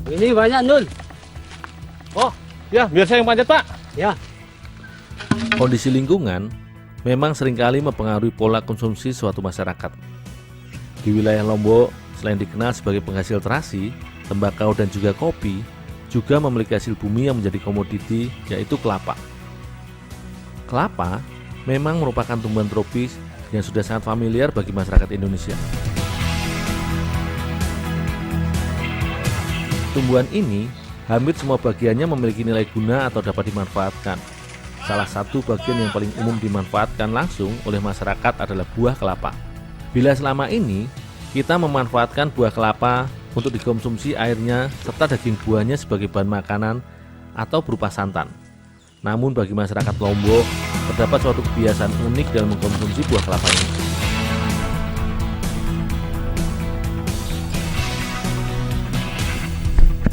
Ini banyak, Nul. Oh, ya biar saya yang panjat, Pak. Ya. Kondisi lingkungan memang seringkali mempengaruhi pola konsumsi suatu masyarakat. Di wilayah Lombok, selain dikenal sebagai penghasil terasi, tembakau dan juga kopi, juga memiliki hasil bumi yang menjadi komoditi, yaitu kelapa. Kelapa memang merupakan tumbuhan tropis yang sudah sangat familiar bagi masyarakat Indonesia. Tumbuhan ini hampir semua bagiannya memiliki nilai guna atau dapat dimanfaatkan. Salah satu bagian yang paling umum dimanfaatkan langsung oleh masyarakat adalah buah kelapa. Bila selama ini kita memanfaatkan buah kelapa untuk dikonsumsi airnya serta daging buahnya sebagai bahan makanan atau berupa santan. Namun bagi masyarakat Lombok, terdapat suatu kebiasaan unik dalam mengkonsumsi buah kelapa ini.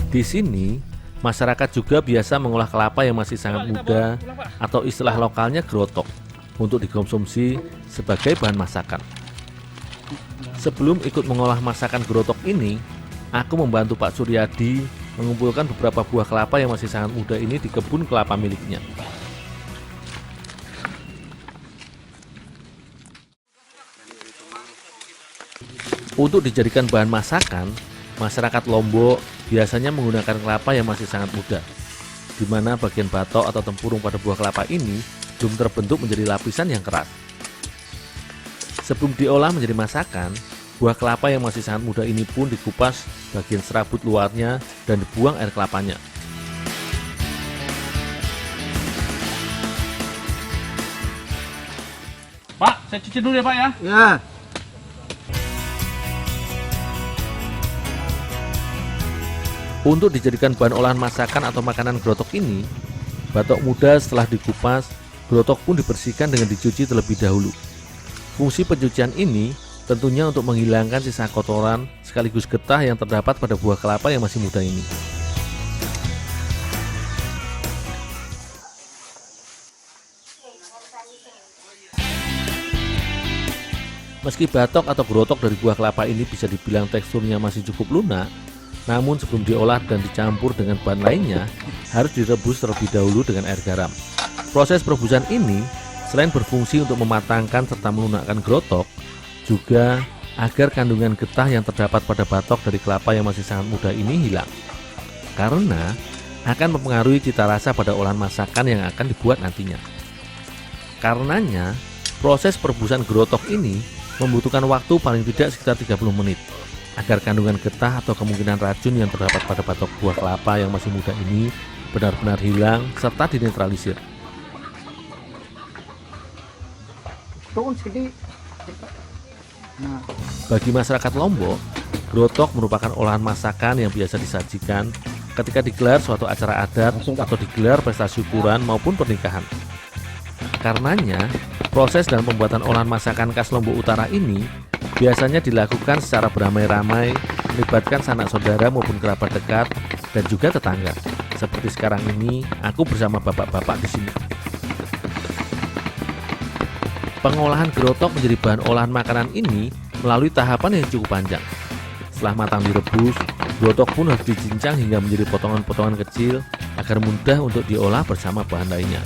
Di sini, masyarakat juga biasa mengolah kelapa yang masih sangat muda atau istilah lokalnya gerotok untuk dikonsumsi sebagai bahan masakan. Sebelum ikut mengolah masakan gerotok ini, aku membantu Pak Suryadi mengumpulkan beberapa buah kelapa yang masih sangat muda ini di kebun kelapa miliknya. Untuk dijadikan bahan masakan, masyarakat Lombok biasanya menggunakan kelapa yang masih sangat muda, di mana bagian batok atau tempurung pada buah kelapa ini belum terbentuk menjadi lapisan yang keras. Sebelum diolah menjadi masakan, buah kelapa yang masih sangat muda ini pun dikupas bagian serabut luarnya dan dibuang air kelapanya. Pak, saya cuci dulu ya, Pak ya. Ya. Untuk dijadikan bahan olahan masakan atau makanan gerotok ini, batok muda setelah dikupas, gerotok pun dibersihkan dengan dicuci terlebih dahulu. Fungsi pencucian ini tentunya untuk menghilangkan sisa kotoran sekaligus getah yang terdapat pada buah kelapa yang masih muda ini. Meski batok atau gerotok dari buah kelapa ini bisa dibilang teksturnya masih cukup lunak, namun sebelum diolah dan dicampur dengan bahan lainnya, harus direbus terlebih dahulu dengan air garam. Proses perebusan ini selain berfungsi untuk mematangkan serta melunakkan gerotok, juga agar kandungan getah yang terdapat pada batok dari kelapa yang masih sangat muda ini hilang. Karena akan mempengaruhi cita rasa pada olahan masakan yang akan dibuat nantinya. Karenanya, proses perebusan gerotok ini membutuhkan waktu paling tidak sekitar 30 menit. Agar kandungan getah atau kemungkinan racun yang terdapat pada batok buah kelapa yang masih muda ini benar-benar hilang serta dinetralisir. Bagi masyarakat Lombok, gerotok merupakan olahan masakan yang biasa disajikan ketika digelar suatu acara adat atau digelar pesta syukuran maupun pernikahan. Karenanya, proses dalam pembuatan olahan masakan khas Lombok Utara ini biasanya dilakukan secara beramai-ramai, melibatkan sanak saudara maupun kerabat dekat dan juga tetangga. Seperti sekarang ini, aku bersama bapak-bapak di sini. Pengolahan gerotok menjadi bahan olahan makanan ini melalui tahapan yang cukup panjang. Setelah matang direbus, gerotok pun harus dicincang hingga menjadi potongan-potongan kecil agar mudah untuk diolah bersama bahan lainnya.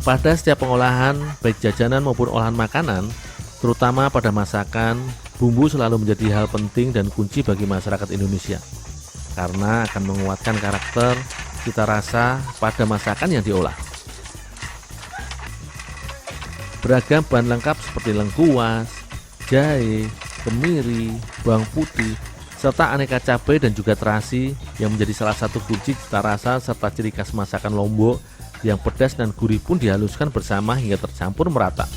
Pada setiap pengolahan, baik jajanan maupun olahan makanan, terutama pada masakan, bumbu selalu menjadi hal penting dan kunci bagi masyarakat Indonesia, karena akan menguatkan karakter, cita rasa pada masakan yang diolah. Beragam bahan lengkap seperti lengkuas, jahe, kemiri, bawang putih, serta aneka cabai dan juga terasi yang menjadi salah satu kunci cita rasa serta ciri khas masakan Lombok yang pedas dan gurih pun dihaluskan bersama hingga tercampur merata.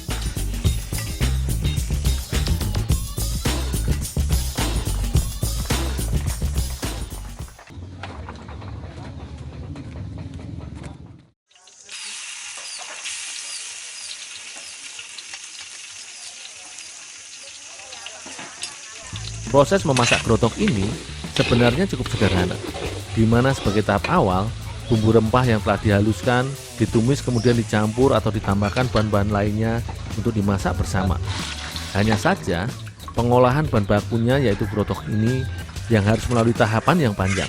Proses memasak gerotok ini sebenarnya cukup sederhana, di mana sebagai tahap awal, bumbu rempah yang telah dihaluskan, ditumis kemudian dicampur atau ditambahkan bahan-bahan lainnya untuk dimasak bersama. Hanya saja, pengolahan bahan bakunya yaitu gerotok ini yang harus melalui tahapan yang panjang.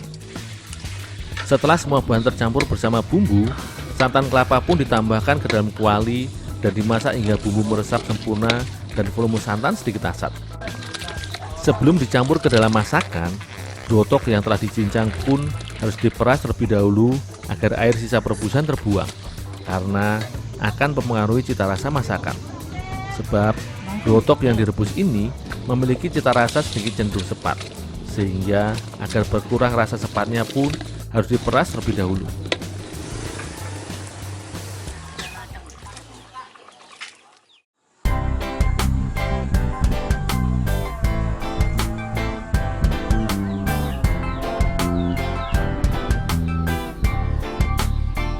Setelah semua bahan tercampur bersama bumbu, santan kelapa pun ditambahkan ke dalam kuali dan dimasak hingga bumbu meresap sempurna dan volume santan sedikit asat. Sebelum dicampur ke dalam masakan, gerotok yang telah dicincang pun harus diperas terlebih dahulu agar air sisa perebusan terbuang, karena akan mempengaruhi cita rasa masakan. Sebab gerotok yang direbus ini memiliki cita rasa sedikit cenderung sepat, sehingga agar berkurang rasa sepatnya pun harus diperas terlebih dahulu.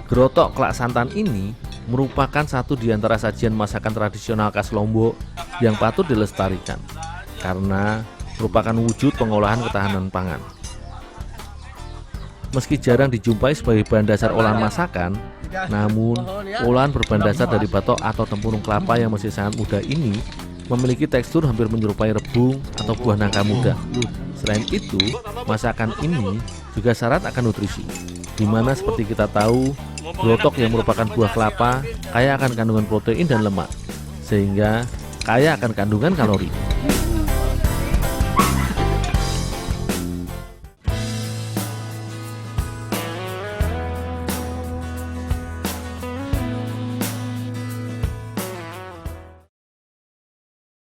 Gerotok kelak santan ini merupakan satu di antara sajian masakan tradisional khas Lombok yang patut dilestarikan karena merupakan wujud pengolahan ketahanan pangan. Meski jarang dijumpai sebagai bahan dasar olahan masakan, namun olahan berbahan dasar dari batok atau tempurung kelapa yang masih sangat muda ini memiliki tekstur hampir menyerupai rebung atau buah nangka muda. Selain itu, masakan ini juga syarat akan nutrisi, di mana seperti kita tahu, gerotok yang merupakan buah kelapa kaya akan kandungan protein dan lemak, sehingga kaya akan kandungan kalori.